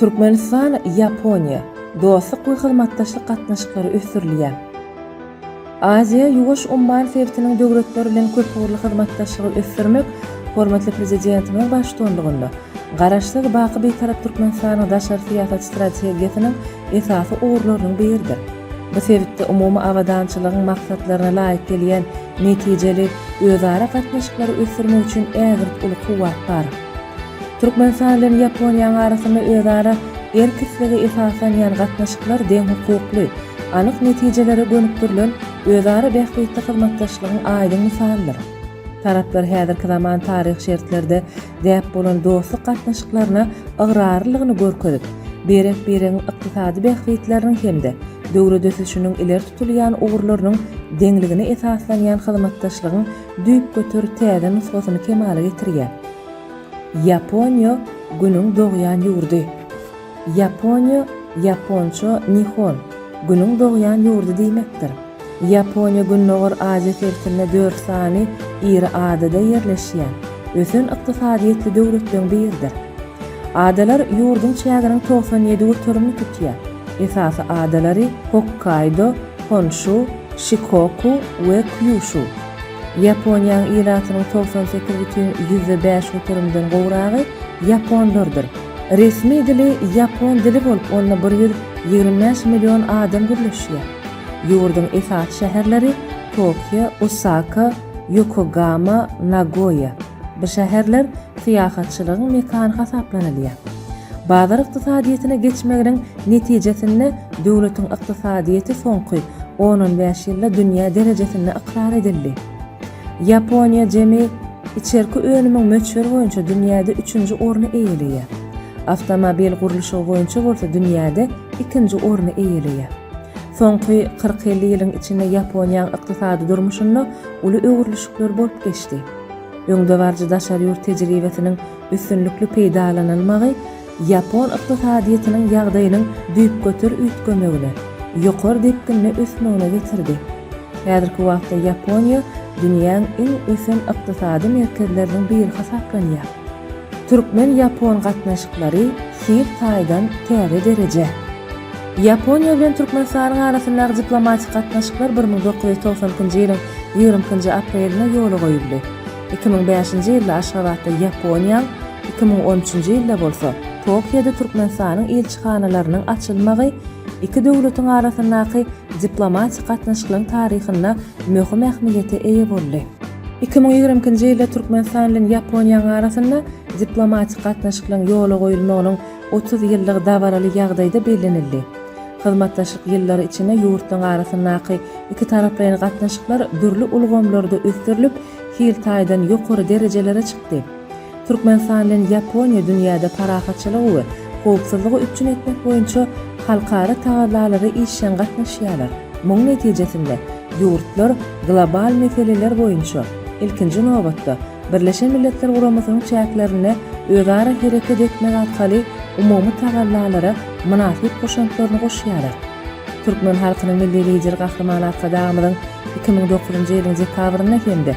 Türkmenistan, Yaponiya dostluk we hyzmatdaşlyk gatnaşyklary ösürilýär. Aziýa ýuwaş umman sebitiniň döwletleri bilen köp ugrly hyzmatdaşlygy ösürmek hormatly prezidentiniň başçylygynda garaşsyz baky betarap Türkmenistanyň daşary syýasat strategiýasynyň esasy ugrularynyň biridir. Bu sebitde umumy awadançylygyň maksatlaryna laýyk gelýän netijeli özara gatnaşyklary ösürmek üçin ägirt uly kuwat bar. Türkmenistan bilen Yaponiýa arasynda özara erkisligi esaslanýan gatnaşyklar deň hukukly, anyk netijelere gönükdirilen özara bähbetli hyzmatdaşlygyň aýdyn misalları. Taraplar häzirki zaman taryh şertlerinde däp bolan dostluk gatnaşyklaryna ıgrarlygyny görkezip, berek-bereň ykdysady bähbetleriniň hemde döwlet ösüşiniň ileri tutulýan ugrularynyň deňligine esaslanýan hyzmatdaşlygyň düýp götür täze nusgasyny kemale getirýär. Yaponiya günüň doğýan ýurdy. Yaponiya, Yaponça Nihon, günüň doğýan ýurdy diýmekdir. Yaponiya günnogor Aziýa sebitinde 4 sany iri adada ýerleşýän, ösün ykdysadyetli döwletleriň biridir. Adalar ýurdyň çäginiň 97 götürümini tutýar. Esasy adalary Hokkaido, Honshu, Shikoku we Kyushu. Yaponiýanyň ýylatynyň 98,5 götürümden gowragy Japonlardyr. Resmi dili Yapon dili bolup, onda 125 million adam gürleşýär. Ýurdyň esas şäherleri Tokyo, Osaka, Yokohama, Nagoya. Bu şäherler syýahatçylygyň mekany hasaplanylýar. Bazar ykdysadyetine geçmeginiň netijesinde döwletiň ykdysadyety soňky 15 ýylda dünýä derejesinde ikrar edildi. Yaponiya jemi içerki önümiň möçberi boýunça dünýäde 3-nji orny eýelýär. Avtomobil guruluşy boýunça bolsa dünýäde 2-nji orny eýelýär. Soňky 40-50 ýylyň içinde Yaponiýanyň ykdysady durmuşynda uly öwürlüşikler bolup geçdi. Öňde barjy daşary ýurt tejribesiniň üstünlükli peýdalanylmagy Yapon ykdysadyetiniň ýagdaýynyň düýp götür üýtgemegine, ýokary depkinne ösmegine getirdi. Häzirki wagtda Yaponiýa dünýäniň iň ösen ykdysady merkezlerinden biri hasaplanýar. Türkmen-Yapon gatnaşyklary her taýdan täze derece. Yaponiýa bilen Türkmenistanyň arasyndaky diplomatik gatnaşyklar 1990-njy ýylyň 20-njy aprelinde ýola goýuldy. 2005-nji ýylda Aşgabatda Yaponiýa, 2013-njy ýylda bolsa Tokyoda Türkmenistanyň elçixanalarynyň açylmagy iki döwletiň arasyndaky diplomatik gatnaşyklaryň taryhynda möhüm ähmiýete eýe boldy. 2020-nji ýylda Türkmenistan bilen Yaponiýa arasynda diplomatik gatnaşyklaryň ýola goýulmagynyň 30 ýyllyk dawaraly ýagdaýda bellenildi. Hyzmatdaşlyk ýyllary içinde ýurtlaryň arasyndaky iki taraplaryň gatnaşyklar dürli ulgamlarda ösdürilip, her taýdan ýokary derejelere çykdy. Türkmenistan bilen Yaponiýa dünýäde parahatçylygy we howpsuzlygy üçin etmek boýunça halkara taýdanlary işen gatnaşýarlar. Muň netijesinde ýurtlar global meseleler boýunça ilkinji nobatda Birleşen Milletler Guramasynyň çäklerine özara hereket etmek arkaly umumy taýdanlara münasip goşantlaryny goşýarlar. Türkmen halkynyň milli lider Gahrman Akadamyň 2009-njy ýylyň dekabryna hemde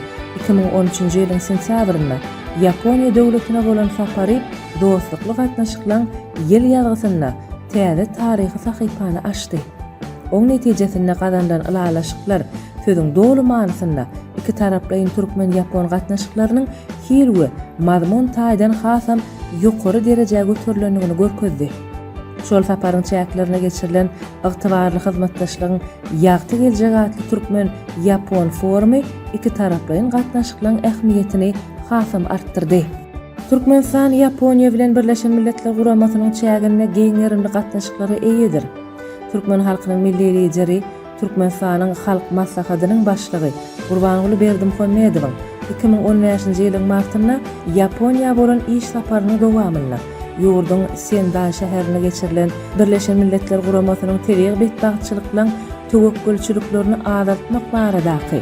2013-njy ýylyň sentýabrynda Yaponiýa döwletine bolan sapary dostlukly gatnaşyklaryň ýyl ýazgysynda täze taryhy sahypany açdy. Oň netijesinde gazandan ilalaşyklar sözüň dolu manysynda iki taraplaryň Türkmen-Yapon gatnaşyklarynyň her we mazmun taýdan hasam ýokary derejäge götürilendigini görkezdi. Şol saparyň çäklerine geçirilen ygtybarly hyzmatdaşlygyň ýagty geljek atly Türkmen-Yapon forumy iki taraplaryň gatnaşyklaryň ähmiýetini hasam artdyrdy. Türkmenistan Yaponiýa bilen Birleşen Milletler Guramasynyň çägine geňerimli gatnaşyklary eýedir. Türkmen halkynyň milli lideri, Türkmenistanyň halk maslahatynyň başlygy Gurbanguly Berdimuhammedowyň 2015-nji ýylyň martynda Yaponiýa bolan iş saparyny dowamynda ýurdyň Sendai şäherine geçirilen Birleşen Milletler Guramasynyň tebiň betbagtçylyk bilen töwekkülçiliklerini azaltmak baradaky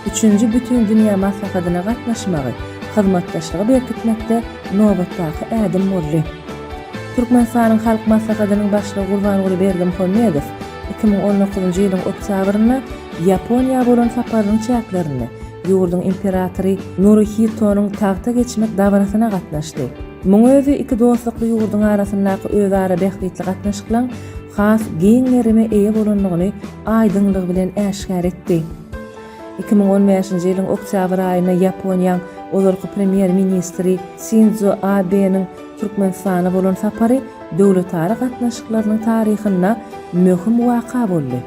3-nji bütün dünýä maslahatyna gatnaşmagy, hyzmatdaşlygy berkitmekde nobatdaky ädim boldy. Türkmenistanyň halk maslahatynyň başlygy Gurbanguly Berdimuhammedow 2019-njy ýylyň oktýabrynda Yaponiýa bolan saparynyň çäklerini ýurdun imperatory Naruhito'nun tagta geçmek dawrasyna gatnaşdy. Muň özü iki dostlukly ýurdun arasyndaky özara bähbitli gatnaşyklaň has giňlerime eýe bolanlygyny aýdynlyk bilen äşkär etdi. 2015-nji ýylyň oktyabr aýyna Ýaponiýa olarky premier ministri Shinzo Abe'niň Türkmenistana bolan sapary döwletara gatnaşyklarynyň taryhynda möhüm waka boldy.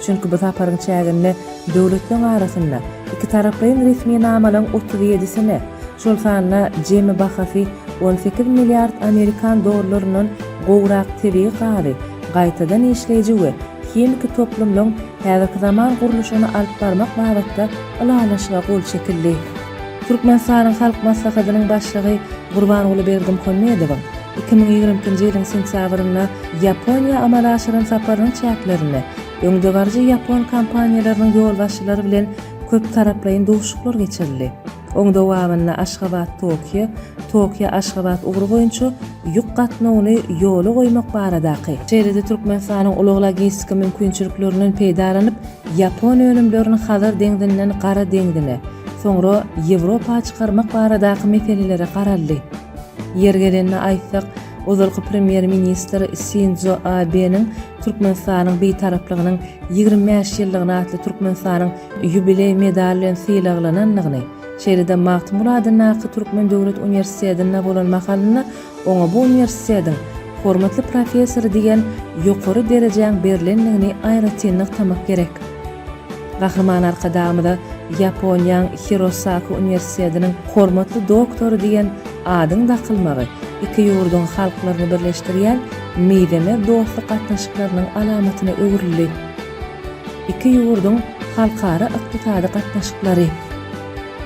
Çünki bu saparyň çäginde döwletler arasynda iki taraplyň resmi namalaryň 37-sine, şol sanyna jemi bahasy 18 milliard Amerikan dollarynyň gowrak tebii gary, gaýtadan işleýji we hemiki toplumlaryň häzirki zaman guruluşyny alyp barmak babatda alalaşyga gol çekildi. Türkmenistanyň halk maslahatynyň başlygy Gurbanuly Berdimuhammedow 2020-nji ýylyň sentýabrynda Ýaponiýa amala aşyran saparyň çäklerini öňdebarjy Ýapon kompaniýalarynyň ýolbaşçylary bilen köp taraplaýyn dowuşuklar geçirildi. Oň dowamyna Aşgabat Tokyo, Tokyo Aşgabat ugry boýunça ýük gatnawyny ýola goýmak baradaky. Şeýlede Türkmenistanyň uly logistika mümkinçiliklerinden peýdalanyp Ýapon önümlerini hazır deňdinden gara deňdine, soňra Ýewropa çykarmak baradaky meselelere garaldy. Ýergelenme aýtsak, ozalky premier ministri Shinzo Abe'niň Türkmenistanyň beýtaraplygynyň 25 ýyllygyna atly Türkmenistanyň ýubiley medali bilen sylaglanynyny, şeýlede Mahmud Türkmen Döwlet Uniwersitetinde bolan makalyny oňa bu uniwersitetiň hormatly professory diýen ýokary derejäň berilenligini aýratynlyk tamak gerek. Gahryman arkadamyda Ýaponiýanyň Hirosaki Uniwersitetiniň hormatly doktory diýen adyň dakylmagy iki ýurdun halklaryny birleşdirýän meýdeme dostluk gatnaşyklarynyň alamatyna öwrildi. İki ýurdun halkara ykdysady gatnaşyklary.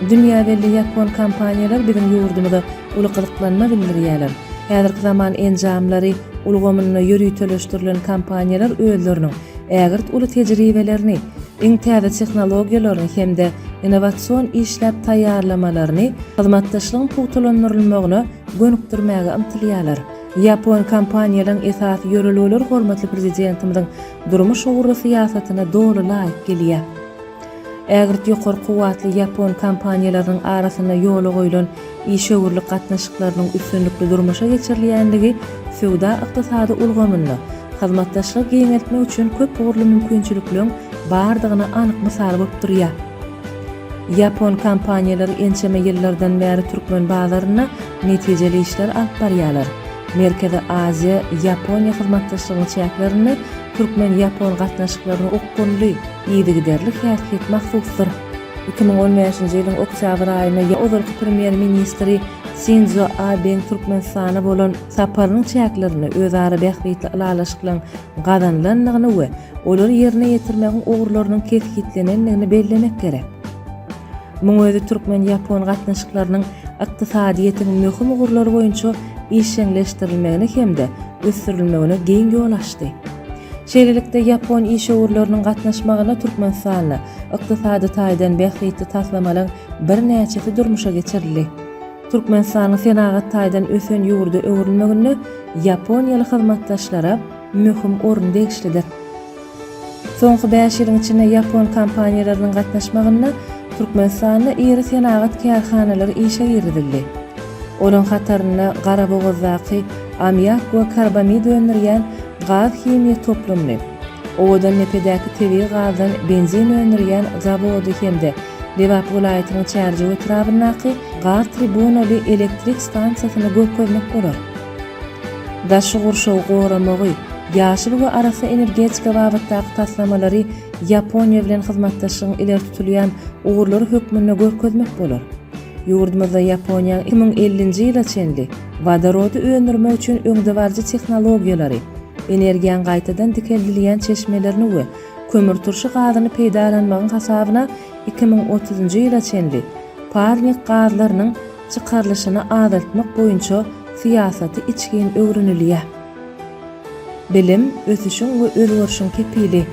Dünýä belli Ýapon kompaniýalar biziň ýurdumyzda uluklanma bildirýärler. Häzirki zaman enjamlary ulgamyny ýürüteleşdirilen kompaniýalar özleriniň ägirt uly tejribelerini, iň täze tehnologiýalaryny hemde innowasion işläp taýýarlamalaryny hyzmatdaşlygyň puwtalandyrylmagyna gönükdirmäge ymtylýarlar. Ýapon kompaniýalaryň esas ýöreleri hormatly prezidentimiziň durmuş ugry syýasatyna dogry laýyk gelýär. Ägirt ýokary kuwatly Ýapon kompaniýalarynyň arasynda ýola goýulan işöwürlik gatnaşyklarynyň üstünlikli durmuşa geçirilýänligi sowda ykdysady ulgamyny hyzmatdaşlyk giňeltmek üçin köp ugurly mümkinçilikleriň bardygyna anyk mysal bolup durýar. Ýapon kompaniýalary ençeme ýyllardan bäri türkmen bazaryna netijeli işler alyp barýarlar. Merkezi Aziýa Ýaponiýa hyzmatdaşlygynyň çäklerini türkmen Ýapon gatnaşyklaryny okgunly, ýygyderlik häsiýet mahsusdyr. 2015-nji ýylyň oktyabr aýyna ozalky premier ministri Shinzo Abe'ň Türkmenistana bolan saparynyň çäklerini özara bähbitli alalaşyklaryň gazanlanlygyny we olar ýerine ýetirmegiň ugurlarynyň kesgitlenenligini bellemek gerek. Muň özü türkmen Ýapon gatnaşyklarynyň ykdysadyetiň möhüm ugurlary boýunça işleňleşdirilmegine hemde ösdürilmegine giň ýol açdy. Şeýlelikde Ýapon işöwürleriniň gatnaşmagyna Türkmenistana ykdysady taýdan bähbitli taslamalar bir näçesi durmuşa geçirildi. Türkmenistanyň senagat taýdan ösen ýurda öwrülmegini Ýaponiýaly hyzmatdaşlara möhüm orun degişlidir. Soňky 5 ýylyň içinde Ýapon kompaniýalarynyň gatnaşmagyna Türkmenistanda iri senagat kärhanalary işe giridildi. Olaň hatarynda Garabogazdaky ammiak we karbamid öndürýän gaz himiýa toplumy, owadan nepedäki tebii gazdan benzin öndürýän zawody hemde Lewap welaýatynyň çärji etrafyndaky gaz tribunaly elektrik stansiýasyny görkezmek bolar. Daşy gurşaw goramagy, ýaşyl we arasy energetika babatdaky taslamалary Ýaponiýa bilen hyzmatdaşlygyň ileri tutulýan ugurlary hökmünde görkezmek bolar. Ýurdumyzda Ýaponiýa 2050-nji ýyla çenli wadorody öndürmek üçin öňdebarjy tehnologiýalary, energiýany gaýtadan dikeldilýän çeşmelerini we kömür turşy gazyny peýdalanmagyň hasabyna 2030-njy ýyla çenli parnik gazlarynyň çykarlyşyny azaltmak boýunça syýasaty içgin öwrenilýär. Bilim, ösüşüň we özgörüşüň kepili.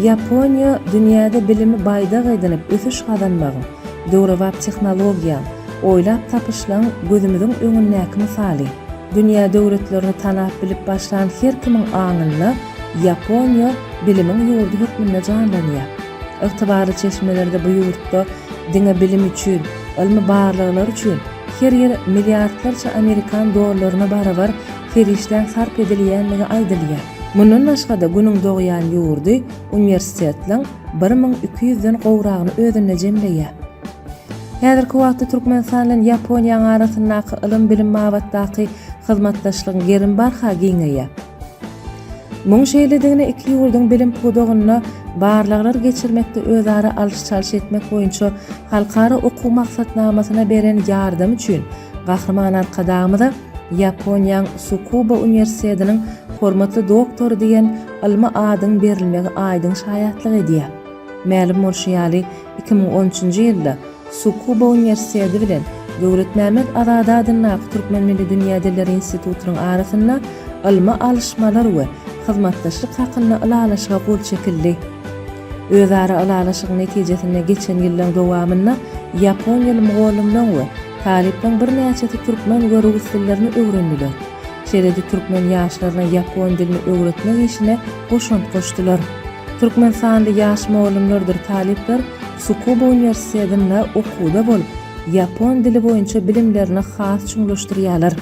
Ýaponiýa dünýäde bilimi baýda gaýdanyp ösüş gazanmagyň döwrewap tehnologiýa, oýlap tapyşlaryň gözümiziň öňündäki misaly. Dünýä döwletlerini tanap bilip başlan her kimiň aňyna Ýaponiýa bilimiň ýurdu hökmünde janlanýar. ygtybary çeşmelerde bu ýurtda diňe bilim üçin, ilmi barlyglar üçin her ýyl milliardlarça Amerikan dollaryna barabar ferişden sarp edilýänligi aýdylýar. Mundan başga da günüň dogýan ýurdy universitetleň 1200den gowragyny özüne jemleýär. Häzirki wagtda Türkmenistan bilen Ýaponiýa arasyndaky ilim bilim mabatdaky hyzmatdaşlygyň gerin barha giňeýär. Muň şeýledigine iki ýurduň bilim pudogyna barlyglar geçirmekde özara alış-çalış etmek boýunça halkara okuw maksatnamasyna beren ýardam üçin gahrman arkadamyda Ýaponiýanyň Tsukuba Universitetiniň hormatly doktory diýen ilmi adyň berilmegi aýdyň şaýatlyk edýär. Ma'lum bolşýaly 2013-nji ýylda Tsukuba Universiteti bilen Döwletmämet Azada adyny Türkmen Milli Dünýä Dilleri Institutynyň arasynda ilmi alışmalar we hyzmatdaşlyk hakynda ilalaşyga gol çekildi. Özara ilalaşygyň netijesinde geçen ýyllaryň dowamynda Ýaponiýaly mugallimler we talipler bir näçe türkmen we rus dillerini öwrendiler. Şeýle-de türkmen ýaşlaryna ýapon dilini öwretmek işine goşunt goşdylar. Türkmenistanda ýaş mugallimlerdir talipler Tsukuba Universitetinde okuwda bolup ýapon dili boýunça bilimlerini has çuňlaşdyrýarlar.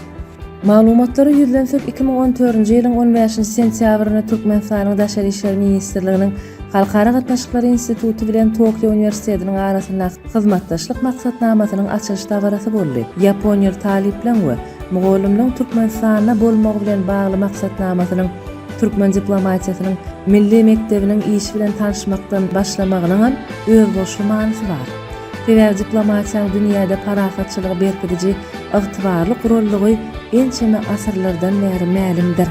Maglumatlary ýüzlensek 2014-nji ýylyň 15-nji sentýabryna Türkmenistanyň Daşary işler ministrliginiň Halkara Gatnaşyklary Instituty bilen Tokyo Universitetiniň arasynda hyzmatdaşlyk maksatnamasynyň açylyş dabarasy boldy. Ýaponiýa talipler we mugallimler Türkmenistanda bolmagy bilen bagly maksatnamasynyň Türkmen diplomatiýasynyň milli mektebiniň iş bilen tanışmakdan başlamagynyň öz boşly manysy bar. Tewer diplomatiýanyň dünýäde parahatçylygy berkidiji ygtybarly gurullygy ençeme asyrlardan beri ma'lumdyr.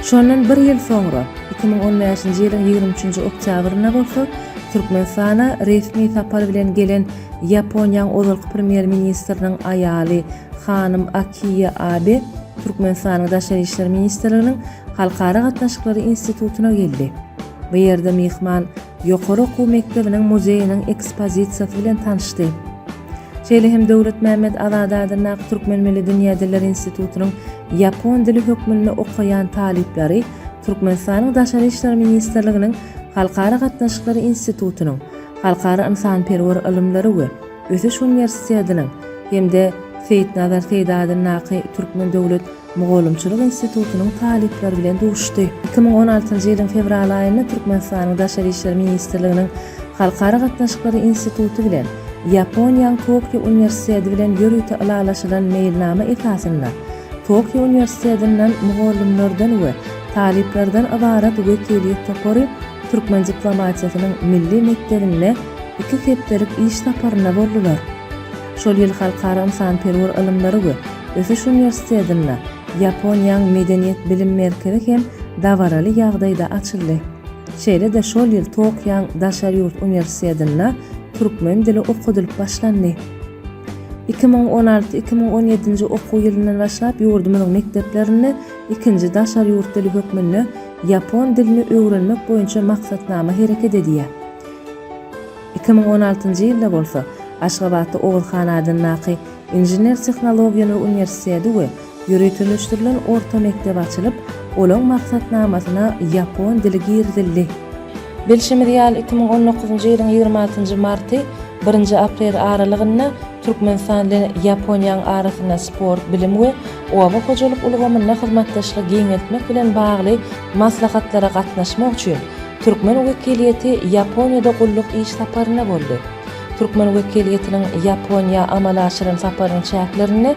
Şondan bir ýyl soňra 2015-nji ýylyň 23-nji oktýabryna bolsa Türkmenistana resmi sapar bilen gelen Ýaponiýanyň ozalky premier ministriniň aýaly Hanym Akiye Abe Türkmenistanyň Daşary işler ministrliginiň Halkara Gatnaşyklary Institutyna geldi. Bu ýerde mehman ýokary okuw mektebiniň muzeýiniň ekspozisiýasy bilen tanışdy. Şeýle hem Döwletmämet Azada adyny Türkmen Milli Dünýä Dilleri Institutynyň Ýapon dili hökmünde okuyan talipleri Türkmenistanyň Daşary işler ministrliginiň Halkara Gatnaşyklary Institutynyň Halkara insanperwer ilimleri we Ösüş Universitetiniň hemde Seyit Nazar Seydadyň Türkmen Döwlet Mugallimçilik Institutynyň talipleri bilen duşdy. 2016-njy ýylyň fevral aýynda Türkmenistanyň Daşary işler ministrliginiň Halkara Gatnaşyklary Instituty bilen Ýaponiýanyň Tokyo Universiteti bilen ýürüýte ilalaşylan meýilnama esasynda Tokyo Universitetinden mugallimlerden we taliplerden ibaret wekiliýet tapary Türkmen diplomatiýasynyň milli mektebine iki hepdelik iş taparyna boldular. Şol ýyl halkara insanperwer ilimleri we Ösüş Universitetinde Ýaponiýanyň medeniýet bilim merkezi hem dawaraly ýagdaýda açyldy. Şeýle-de şol ýyl Tokyoň Daşary Universitetinde Türkmen dili okudylyp başlandy. 2016-2017-nji okuw ýylyndan başlap ýurdumyzyň mekteplerinde ikinji Daşary ýurt dili hökmünde Ýapon dilini öwrenmek boýunça maksatnama hereket edýär. 2016-njy ýylda bolsa Aşgabatda Oğuzhan adyny Injener Tehnologiýalar Universiteti we ýürütülüşdirilen orta mektep açylyp, olaň maksatnamasyna Ýapon dili girdildi. Bilşimi ýaly 2019-njy ýylyň 26-njy marty 1-nji aprel aralygynda Türkmenistan bilen Ýaponiýanyň arasynda sport, bilim we owa hojalyk ulgamyna hyzmatdaşlyk giňeltmek bilen bagly maslahatlara gatnaşmak üçin Türkmen wekiliýeti Ýaponiýada gulluk iş saparyna boldy. Türkmen wekiliýetiniň Ýaponiýa amal aşyran saparynyň çäklerini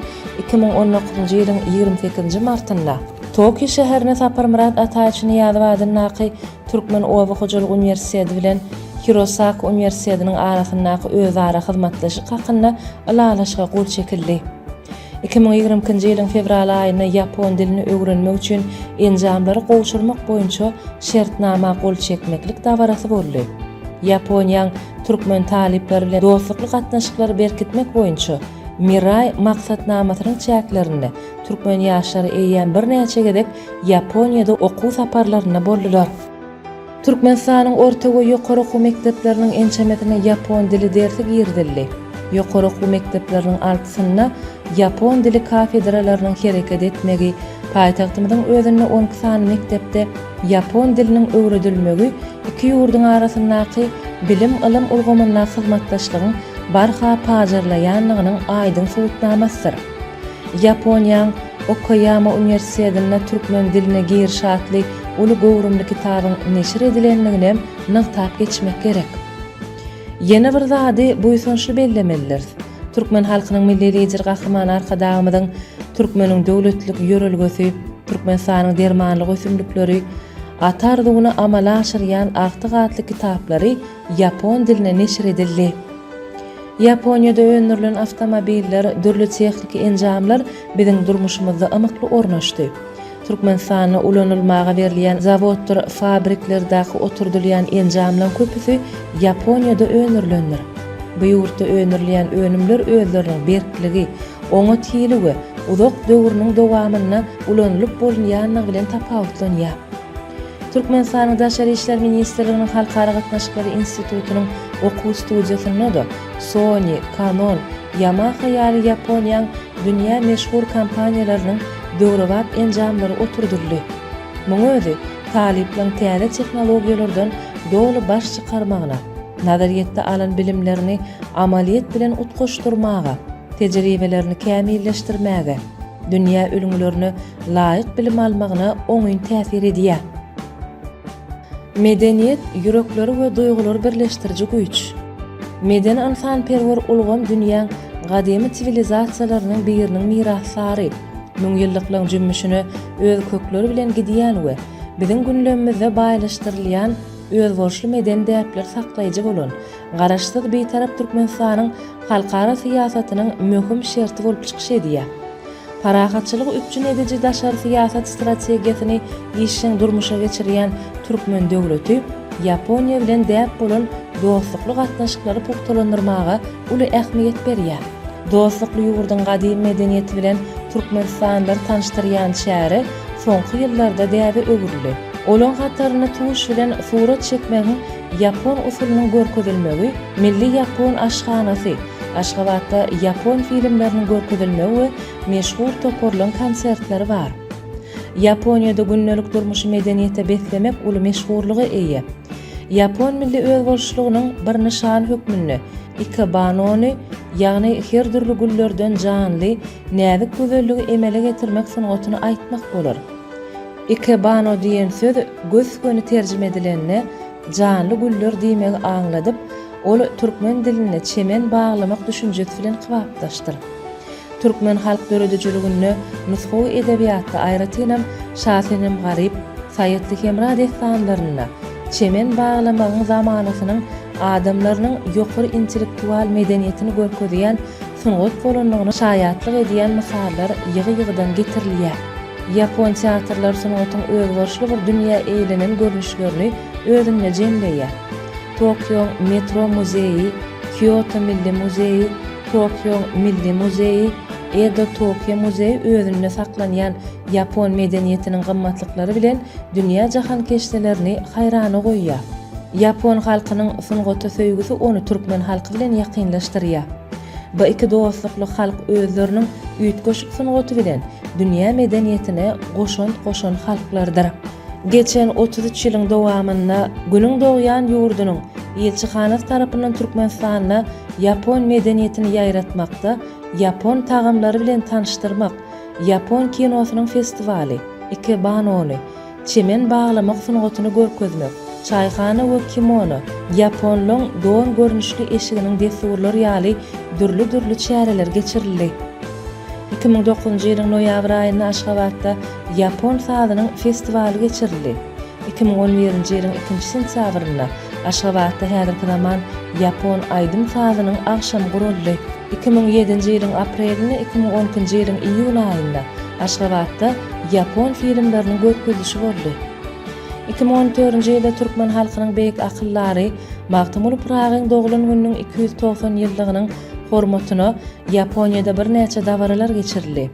2019-njy ýylyň 28-nji martynda Tokyo şäherine sapar Murat Ataýçyny ýazyp Türkmen Owa Hojalyk Universiteti bilen Hirosaki Universitetiniň arasyndaky özara hyzmatdaşlyk hakynda ilalaşyga gol çekildi. 2020-nji ýylyň fevral aýynda Ýapon dilini öwrenmek üçin enjamlary gowşurmak boýunça şertnama gol çekmeklik dabarasy boldy. Ýaponiýanyň Türkmen talipleri bilen dostlukly gatnaşyklary berkitmek boýunça Miray maksatnamasynyň çäklerinde Türkmen ýaşlary eýýän bir näçe gedek Ýaponiýada okuw saparlaryna boldular. Türkmenistanyň orta we ýokary okuw mektepleriniň ençemetine Ýapon dili dersi girdildi. Ýokary okuw mektepleriniň altysynda Ýapon dili kafedralarynyň hereket etmegi, paýtagtymyzyň özünde 10 sany mektepde Yapon dilinin öwredilmegi iki ýurdun arasyndaky bilim ilim ulgamyna hyzmatdaşlygyň barha pazarlaýanlygynyň aýdyn subutnamasydyr. Yaponiýanyň Okayama Üniversitetinde türkmen diline girşatly uly gowrumly kitabyň neşir edilenligine nyktap geçmek gerek. Ýene bir zady buýsunçly bellemelidir. Türkmen halkynyň milli lider gahrman arkadagymyň türkmeniň döwletlik ýörelgesi, Türkmenistanyň dermanlyk ösümlikleri, atardygyny amala aşyrýan agty kitaplary Yapon diline neşir edildi. Yaponiýada öňürlen awtomobiller, dürli tehnik enjamlar biziň durmuşymyzda amykly ornaşdy. Türkmenistanyň ulanylmaga berilýän zawodlar, fabriklerdäki oturdylýan enjamlaryň köpüsi Yaponiýada öňürlendir. Bu ýurtda öňürlýän önümler özleriniň berkligi, oňa tiýiligi, uzak döwrüniň dowamyna ulanlyp bolýanlygy bilen tapawutlanýar. Türkmenistanyň Daşary işler ministrliginiň Halkara gatnaşyklary institutynyň okuw studiýasynda da Sony, Canon, Yamaha ýaly Yaponiýanyň dünýä meşhur kompaniýalarynyň döwrewap enjamlary oturdyldy. Muň özi talipliň täze tehnologiýalardan dogly baş çykarmagyna, nazariýetde alan bilimlerini amaliýet bilen utgaşdyrmaga, tejribelerini kämilleşdirmäge, dünýä ölümlerini laýyk bilim almagyna oňyn täsir edýär. Medeniýet ýürekleri we duýgulary birleşdiriji güýç. Meden insanperwer ulgam dünýäň gadymy sivilizasiýalarynyň biriniň miraslary, müňýyllyklaryň jümmüşini öz kökleri bilen gidýän we biziň günlemizde baýlaşdyrylýan özboşly meden däpler saklaýjy bolan garaşsyz beýtarap Türkmenistanyň halkara siýasatynyň möhüm şerti bolup çykyş edýär. Parahatçylyk üçin edici daşary siýasat strategiýasyny işiň durmuşa geçirýän türkmen döwleti Yaponiýa bilen däp bolan dostlukly gatnaşyklary puktalandyrmaga uly ähmiýet berýär. Dostlukly ýurdun gadymy medeniýeti bilen Türkmenistanlylar tanışdyrýan şäheri soňky ýyllarda däbi öwürli. Olan hataryny tuş bilen surat çekmegiň Yapon usulynyň görkezilmegi, milli Yapon aşhanasy, Aşgabatda Yapon filmlerinin görkezilmegi we meşhur toporlan konsertleri bar. Yaponiýada günnelik durmuşy medeniýete beslemek uly meşhurlygy eýe. Yapon milli özbolşylygynyň bir nişan hökmünde ikebanony, ýagny her türlü güllerden janly, näzik gözelligi emele getirmek sanatyny aýtmak bolar. Ikebano diýen söz göz göni terjime edilenine janly güller diýmegi aňladyp, ol türkmen diline çemen baglamak düşünjesi bilen kybapdaşdyr. Türkmen halk döredijligini nusxawy edebiýatda aýratynam Şahynem Garyp, Saýetli Hemra destanlaryna çemen baglamagyň zamanasynyň adamlarynyň ýokary intellektual medeniýetini görkezýän sunugat bolanlygyny şaýatlyk edýän misallar ýygy-ýygydan getirilýär. Yapon teatrlar sunugatyň özboşly bir dünýä eýlenen görnüşlerini özüne jemleýär. Tokyo Metro Muzeyi, Kyoto Milli Muzeyi, Tokyo Milli Muzeyi, Edo Tokyo Muzeyi özünde saklanýan Yapon medeniýetiniň gymmatlyklary bilen dünýä jahan keşdelerini haýrana goýýar. Yapon halkynyň sunugaty söýgüsi onu türkmen halky bilen ýakynlaşdyrýar. Bu iki dostlukly halk özleriniň üýtgeç sunugaty bilen dünýä medeniýetine goşan halklardyr. Geçen 33 ýylyň dowamynda günüň dogýan ýurdunyň elçihanasy tarapyndan Türkmenistanyna Yapon medeniýetini ýaýratmakda, Yapon tagamlary bilen tanışdyrmak, Yapon kinosynyň festivali, Ikebanony, çemen baglamak sunugatyny görkezmek, çaýhana we kimono, Yaponlyň doň görnüşli eşiginiň desurlary ýaly dürli çäreler geçirildi. 2009-njy ýylyň noýabr aýynda Aşgabatda Yapon sazynyň festivali geçirildi. 2011-nji ýylyň 2-nji sentýabrynda Aşgabatda häzirki zaman Yapon aýdym sazynyň agşamy guruldy. 2007-nji ýylyň aprelinde 2012-nji ýylyň iýul aýynda Aşgabatda Yapon filmleriniň görkezilişi boldy. 2014-nji ýylda türkmen halkynyň beýik akyllary Magtymul Pragyň doglan gününiň 290 ýyllygynyň hormatyna Yaponiýada bir näçe dawralar geçirildi.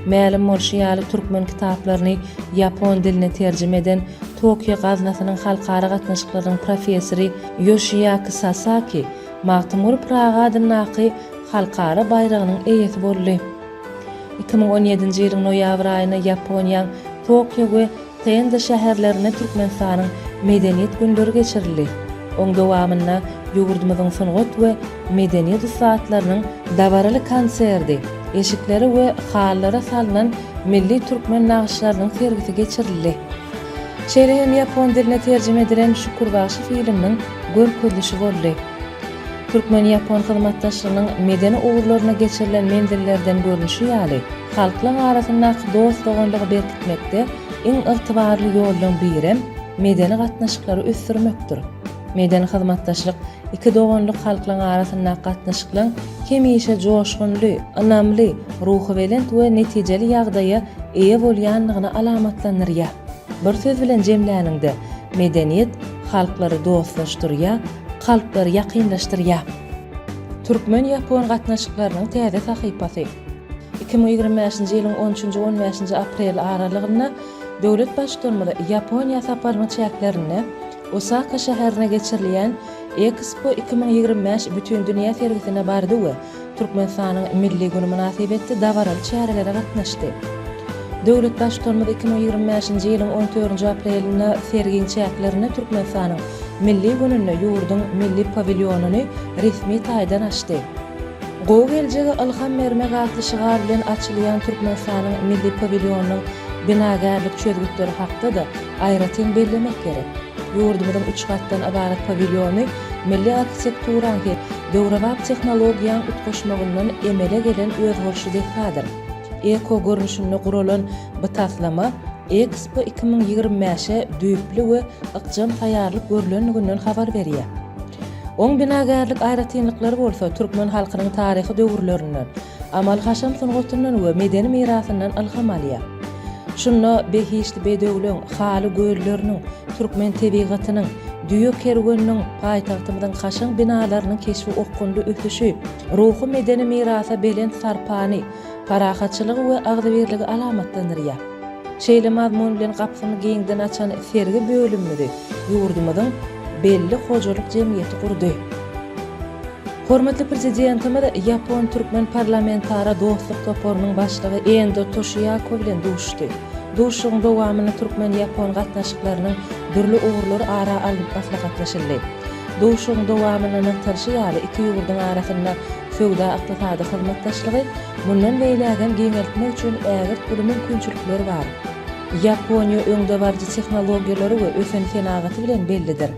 Mälim bolşy türkmen kitaplaryny Yapon diline terjime eden Tokyo gaznasynyň halkara gatnaşyklarynyň professori Yoshiaki Sasaki Magtymul Praga adynaky halkara bayragynyň eýesi boldy. 2017-nji ýylyň noýabr aýynda Yaponiýanyň Tokyo we Hende şäherlerine Türkmenistanyň medeniýet günleri geçirildi. Oň dowamynda ýurdumyzyň sanat we medeniýet ustaatlarynyň dabaraly konserdi, eşikleri we hallara salynan milli türkmen nagşylarynyň sergisi geçirildi. Şeýle hem ýapon diline terjime edilen Şükürbaşy filminiň görkezlişi boldy. Türkmen-ýapon hyzmatdaşlygynyň medeni ugurlaryna geçirilen mendillerden görnüşi ýaly halklaryň arasynda dost doganlygy berkitmekde iň ygtybarly ýollardan biri medeni gatnaşyklary ösdürmekdir. Medeni hyzmatdaşlyk iki doganlyk halklaryň arasynda gatnaşyklaryň hemişe joşgunly, ynamly, ruhy welent we netijeli ýagdaýa eýe bolýanlygyna alamatlanyrýar. Bir söz bilen jemläninde medeniýet halklary dostlaşdyrýar, kalpleri yakınlaştırýar. Türkmen-ýapon gatnaşyklarynyň täze sahypasy 2025-nji ýylyň 13-15 aprel aralygynda döwlet başçylygynda Ýaponiýa saparynyň çäklerini Osaka şäherine geçirilýän Expo 2025 bütün dünýä sergisine bardy we Türkmenistanyň milli güni münasibetli dawaraly çärelere gatnaşdy. Döwlet başçylygynda 2025-nji ýylyň 14 aprelinde sergiň çäklerini Türkmenistanyň milli gününe ýurdun milli pavilyonyny resmi taýdan açdy. Gowy geljegi Ilham Mermek adly şigar bilen açylýan Türkmenistanyň milli pavilyonynyň binagarlyk çözgütleri hakda da aýratyn bellemek gerek. Ýurdumyzyň 3 gatdan ibaret pavilyony milli arkitekturanyň döwrewap tehnologiýaň utgaşmagyndan emele gelen özgörüşi dehadyr. Eko görnüşinde guralan bu taslama Expo 2025'e düýpli we ykjam taýýarlyk görülenliginden habar berýär. Oň binagarlyk aýratynlyklary bolsa türkmen halkynyň taryhy döwürlerinden, amal haşam sungatyndan we medeni mirasyndan ilham alýar. Şunda behişli bedöwlüň, haly göýleriniň, türkmen tebigatynyň, düýe kergeniniň, paýtagtymyzyň haşam binalarynyň keşfi okgunly ötüşi, ruhy medeni mirasa belent sarpany, parahatçylygy we agdybirligi alamatlanyrýar. Şeýle mazmun bilen gapsyny giňden açan sergi bölümleri ýurdumyzyň belli hojalyk jemgyýeti kurdy. Hormatly prezidentimiz Ýapon Türkmen parlamentara dostlyk toporunyň başlygy Endo Toshiyako bilen duşdy. Duşuň dowamyny Türkmen-Ýapon gatnaşyklarynyň birli ugurlary ara alyp maslahatlaşyldy. Duşuň dowamyny nätarşy ýaly iki ýurdun arasynda söwda ykdysady hyzmatdaşlygy mundan beýlägen giňeltmek üçin ägir bir mümkinçilikler bar. Ýaponiýa öňde barjy tehnologiýalary we ösen senagaty bilen bellidir.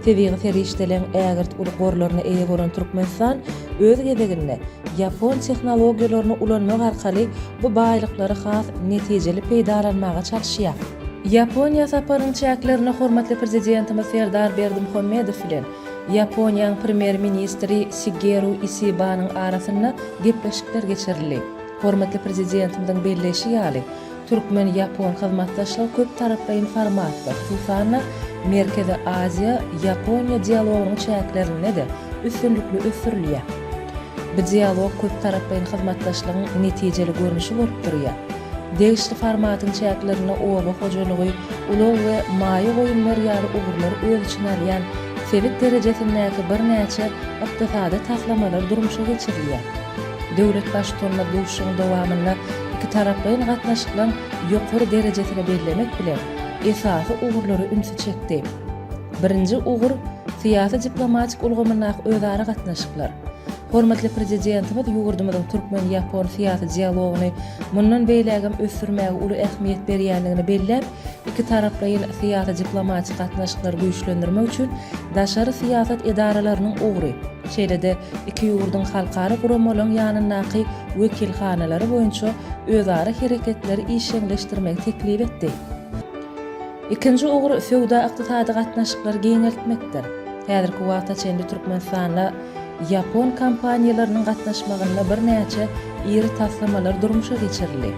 Tebigy ferişdelen ägirt ulugorlaryna eýe bolan Türkmenistan öz gezeginde Ýapon tehnologiýalaryny ulanmak arkaly bu baýlyklary has netijeli peýdalanmaga çalyşýar. Ýaponiýa saparynyň çäklerini hormatly prezidentimiz Serdar Berdimuhammedow bilen Ýaponiýanyň premier ministri Shigeru Isibanyň arasynda gepleşikler geçirildi. Hormatly prezidentimiziň belleşi ýaly Türkmen-Ýapon hyzmatdaşlygy köp taraply informatda, hususan Merkezi Aziýa Ýaponiýa dialogynyň çäklerini de üstünlikli ösürilýär. Bu dialog köp taraply hyzmatdaşlygyň netijeli görnüşi bolup durýar. Degişli formatyň çäklerini oba hojalygy, ulug we maýy goýunlar ýaly ugurlar öz içine alýan sevit derejesindäki bir näçe ykdysady taslamalar durmuşa geçirilýär. Döwlet başçylygyna duşuň dowamynda iki taraplyň gatnaşyklaryň ýokary derejesini bellemek bilen esasy ugurlary ünsü çekdi. Birinji ugur syýasy diplomatik ulgamyna özara gatnaşyklar. Hormatly prezidentimiz ýurdumyzyň Türkmen-Ýapon syýasy dialogyny mundan beýlägem ösürmäge uly ähmiýet berýänligini belläp, iki taraplyň syýasy diplomatik gatnaşyklary güýçlendirmek üçin daşary syýasat edaralarynyň ugry, şeýle-de iki ýurdun halkara guramalaryň ýanyndaky wekilhanalary boýunça özara hereketleri işleňleşdirmek teklip etdi. İkinji ugur söwda ykdysady gatnaşyklary giňeltmekdir. Häzirki wagtda çendi Türkmenistanda Ýapon kompaniýalarynyň gatnaşmagynda bir näçe iri taslamalar durmuşa geçirildi.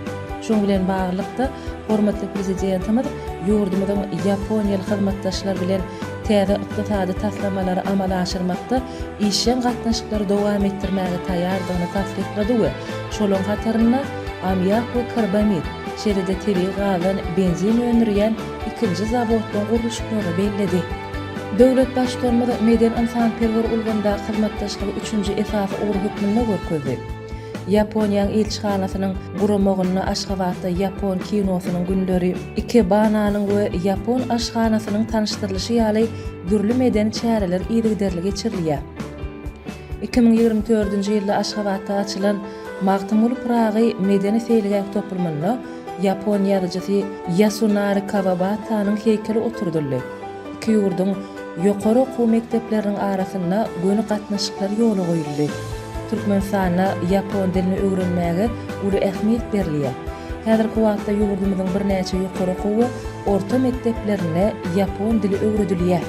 Şoň bilen baglykda hormatly prezidentimiz ýurdumyzyň Ýaponiýaly hyzmatdaşlar bilen täze ykdysady taslamалary amala aşyrmakda işen gatnaşyklary dowam etdirmäge taýýardygyny tasdiklady we şolaň hatarynda amýak we karbamid, şeýle-de tebii gazyň benzin öndürýän ikinji zawodlaryň gurulşyklary belledi. Döwlet başçylygy meden insanperwer ulganda hyzmatdaşlygy 3-nji esasy ugur hükmünde görkezdi. Yaponiýanyň elçixanasynyň guramagyny Aşgabatda Yapon kinosynyň günleri Ikebanaның we Yapon aşganasynyň tanışdyrlyşy ýaly gürli medeni çäreler ýerigderli geçirilýär. 2024-nji ýylda Aşgabatda açylan Magtymul Pragy medeni feýlegäk topulmanyna Yapon ýazyjysy Yasunari Kawabatanyň heykeli oturdyldy. Iki ýurdun ýokary okuw mekdepleriniň arasynda göni gatnaşyklar ýoly goýuldy. Türkmenistana Yapon dilini öwrenmäge uly ähmiýet berilýär. Häzirki wagtda ýurdumyzyň bir näçe ýokary okuw we orta mekdeplerine Yapon dili öwredilýär.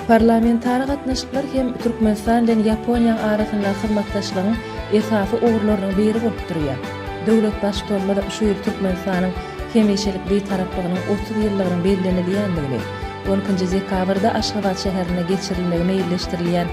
Parlamentary gatnaşyklar hem Türkmenistan bilen Yaponiýa arasynda hyzmatdaşlygyň esasy ugurlarynyň biri bolup durýar. Döwlet başçylygynda şu ýyl Türkmenistanyň hemişelik beýtaraplygynyň 30 ýyllygyny bellenilýändigini, 12-nji dekabrda Aşgabat şäherine geçirilmegi meýilleşdirilýän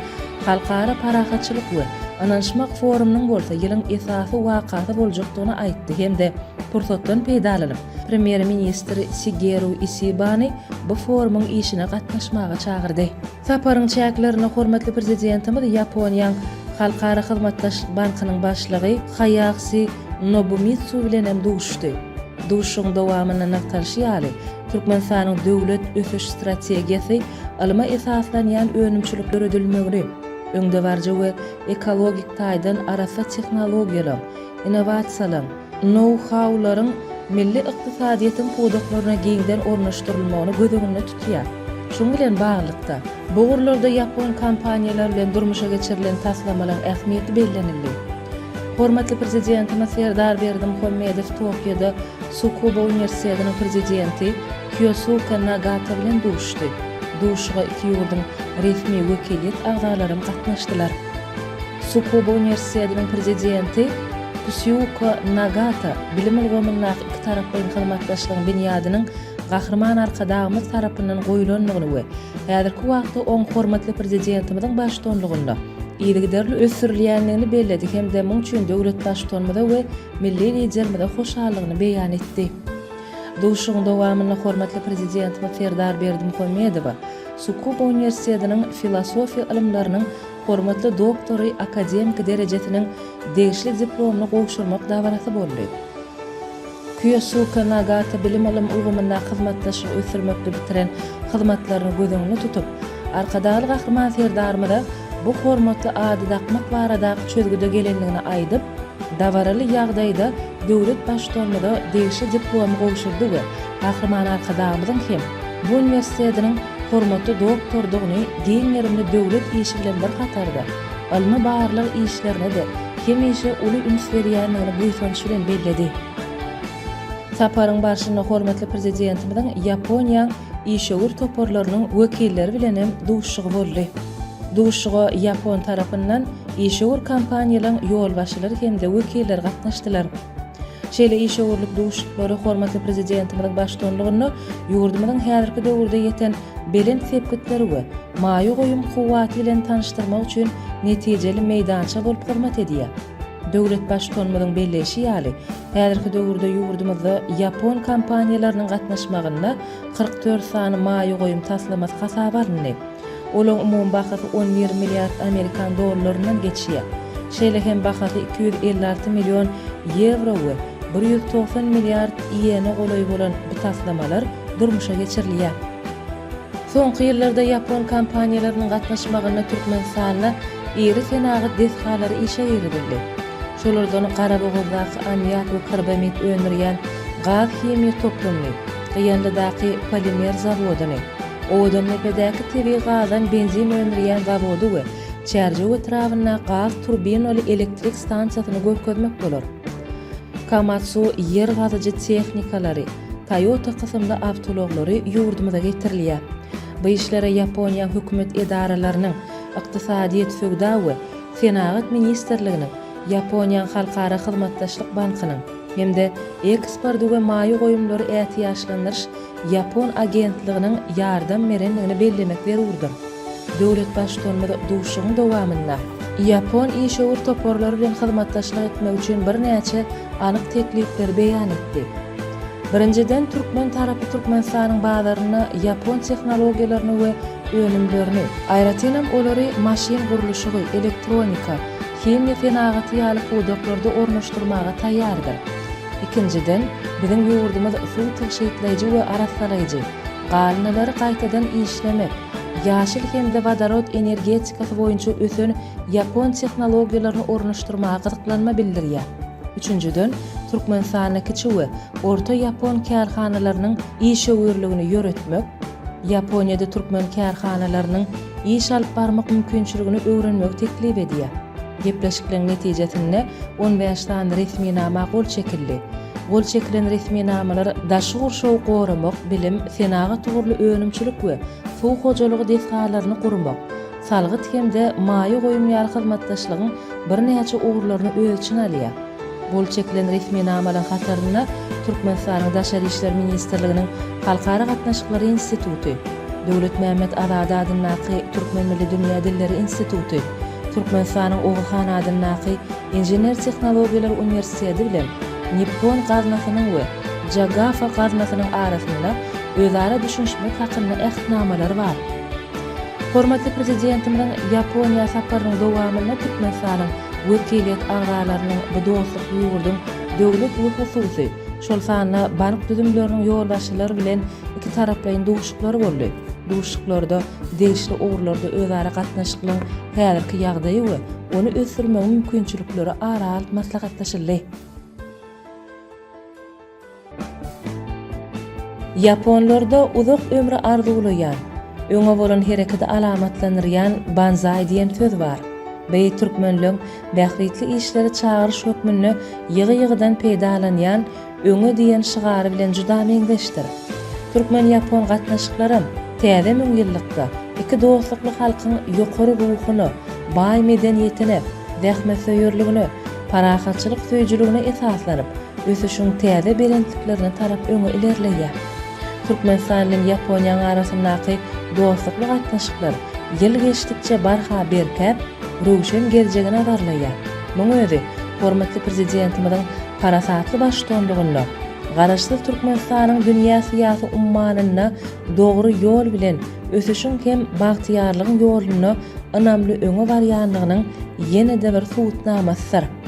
Halkara Parahatçylyk we Ananşmak forumynyň bolsa ýylyň esasy wakasy boljakdygyny aýtdy hemde pursatdan peýdalanyp Premier Ministr Shigeru Isibani bu forumyň işine gatnaşmaga çagyrdy. Saparyň çäklerini hormatly prezidentimiz Yaponiýanyň Halkara Hyzmatdaşlyk bankynyň başlygy Hayashi Nobumitsu bilen hem duşdy. Duşuň dowamyny naktaşy ýaly Türkmenistanyň döwlet ösüş strategiýasy alyma esaslanýan önümçilik göredilmegini, öňde barja we ekologik taýdan arasa tehnologiýalar, innovasiýalar, know-howlaryň milli ykdysadyýetyň podaklaryna giňden ornaşdyrylmagyny göz öňünde tutýar. Şoň bilen baglykda bu gurlarda Yapon kompaniýalary bilen durmuşa geçirilen taslamalar ähmiýeti bellenildi. Hormatly prezidentimiz Serdar Berdimuhammedow Tokyoda Tsukuba Universitetiniň prezidenti Kyosuke Nagata bilen duşdy. Duşga iki ýurdun resmi wekiliyet agzalary gatnaşdylar. Tsukuba Universitetiniň prezidenti Kyosuke Nagata bilim ilgimyndaky iki tarapyň hyzmatdaşlygyň binýadynyň gahrman arkadağımız tarapyndan goýulanlygyny we häzirki wagtda oň hormatly prezidentimiziň başçylygynda ýerigderli ösürilýänligini belledi hemde muň üçin döwlet başçylygynda we milli liderlerimize hoşallygyny beýan etdi. Duşuň dowamyny hormatly prezidentimiz Serdar Berdimuhammedow Tsukuba Universitetiniň filosofiýa ilimläriniň hormatly doktory akademik derejesiniň degişli diplomyny gowşurmak dawarasy boldy. Kyosuke Nagata bilim ilim ulgamynda hyzmatdaşlyk ösürmekde bitiren hyzmatlaryny göz öňünde tutup, arkadaly gahrman Serdarymyza bu hormatly ady dakmak barada çözgüde gelenligini aýdyp, dawaraly ýagdaýda döwlet başçylygynda degişli diplom gowşurdy we gahrman arkadağymyzyň hem bu universitetiniň hormatly doktordygyny giň ýerimde döwlet işi bilen bir hatarda alma barlyk işlerine de hemişe uly üns berýänligini bu ýyl bilen belledi. Saparyň başynda hormatly prezidentimiziň Yaponiýa işöwür toporlarynyň wekilleri bilen hem duşugy boldy. Duşuga Yapon tarapyndan işöwür kompaniýalaryň ýolbaşçylary hemde wekilleri gatnaşdylar. Şeýle işöwürlik duşuklary hormatly prezidentimiziň başçylygynda ýurdumyzyň häzirki döwürde ýeten belen sepkitleri we maýy goýum kuwaty bilen tanışdyrmak üçin netijeli meýdança bolup hyzmat edýär. Döwlet başçylygymyzyň belleşi ýaly häzirki döwürde ýurdumyzda Yapon kompaniýalarynyň gatnaşmagynda 44 sany maýy goýum taslamasy hasaba alındy. Olaň umum bahasy 10 milliard Amerikan dollarynyň geçýär. Şeýle hem bahasy 256 million euro we 190 milliard ýene golaý bolan bu taslamalar durmuşa geçirilýär. Soňky ýyllarda Yapon kompaniýalarynyň gatnaşmagyna Türkmenistanda iri senagy deshalary işe ýerildi. Şolardan Garaboguzdaky ammiak we karbamid öndürýän gaz himiýa toplumy, Gyanlydaky polimer zawodyny, Odanlepedäki tebi gazdan benzin öndürýän zawody we Çärje etrawyna gaz turbinaly elektrik stansiýasyny görkezmek bolar. Kamatsu yer gazyjy tehnikalary, Toyota kysymda awtologary ýurdumyza getirilýär. Bu işlere Yaponiýa hökümet edaralarynyň ykdysadyýet sögda we Senagat ministrliginiň Yaponiýa Halkara Hyzmatdaşlyk bankynyň hemde eksport we maýy goýumlary ätiýaşlandyryş Yapon agentliginiň ýardam berenligini bellemek berurdy. Döwlet başçylygymyza duşuň dowamynda Yapon işöwür toporlary bilen hyzmatdaşlyk etmek üçin bir näçe anyk teklipler beýan etdi. Birinciden Türkmen tarapy Türkmenistanyň bazaryna Yapon tehnologiýalaryny we önümlerini, aýratynam olary maşin guruluşy, elektronika, Kimya fenagatı ýaly pudoklarda ornaşdyrmaga taýýardyr. Ikinciden, bizim ýurdumyz suw tyşytlaýjy we arasalaýjy, galynalary gaýtadan işlemek, ýaşyl hemde vodorod energetikasy boýunça ösen Ýapon tehnologiýalaryny ornaşdyrmaga gyzyklanma bildirýär. Üçüncüden, Türkmenistanyň kiçi we orta Ýapon kärhanalarynyň iş öwürligini ýöretmek, Ýaponiýada türkmen kärhanalarynyň iş alyp barmak mümkinçiligini öwrenmek teklip edýär. Gepleşiklerin netijesinde 15 tane resminama gol çekildi. Gol çekilen resminamalar daşy gurşaw goramak, bilim, senaga tugurly önümçilik we suw hojalygy desgalaryny gurmak, salgyt hemde maýy goýumýar hyzmatdaşlygyň bir näçe ugurlaryny ölçün alýar. Gol çekilen resminamalar hatarına Türkmenistanyň Daşary işler ministrliginiň Halkara gatnaşyklary instituty, Döwlet Mämet Azady adynyňky Türkmen Milli Dünýä Dilleri instituty, Türkmenistanyň Oğuzhan adynyňky Injener Tehnologiýalar Universiteti bilen Nippon gaznasynyň we Jagafa gaznasynyň arasynda özara düşünşmek hakynda ähtnamalary bar. Hormatly prezidentimiň Ýaponiýa saparynyň dowamyna Türkmenistanyň wekiliýet agzalarynyň bu dostluk ýurdun döwlet we hususy şol sanyna bank düzümleriniň ýolbaşçylary bilen iki taraplaryň duşuklary boldy. Duşuklarda degişli ugurlarda özara gatnaşyklaryň häzirki ýagdaýy we onu ösürmek mümkinçilikleri aralyp maslahatlaşyldy. Japonlarda uzak ömrü arzulayan, öňe bolan hereketi alamatlanyrýan banzai diýen söz bar. Beý türkmenliň bähritli işleri çağırış hökmünde ýygy-ýygydan peýdalanýan öňe diýen şygary bilen juda meňzeşdir. Türkmen-Ýapon gatnaşyklarym täze 1000 ýyllykda iki dostlukly halkyň ýokary ruhuny, baý medeniýetini, dähme söýürligini, parahatçylyk söýjiligine esaslanyp, ösüşiň täze berendliklerini tarap öňe ilerleýär. Türkmenistan bilen Ýaponiýa arasyndaky dostlukly gatnaşyklar ýyl geçdikçe barha berkäp, rowşen geljegine nazarlaýar. Muňa özi hormatly prezidentimiň parasatly başdanlygyna, garaşsyz Türkmenistanyň dünýä syýasy ummanyna dogry ýol bilen ösüşiň hem bagtyýarlygyň ýoluny önamly öňe barýanlygynyň ýene-de bir suwutnamasydyr.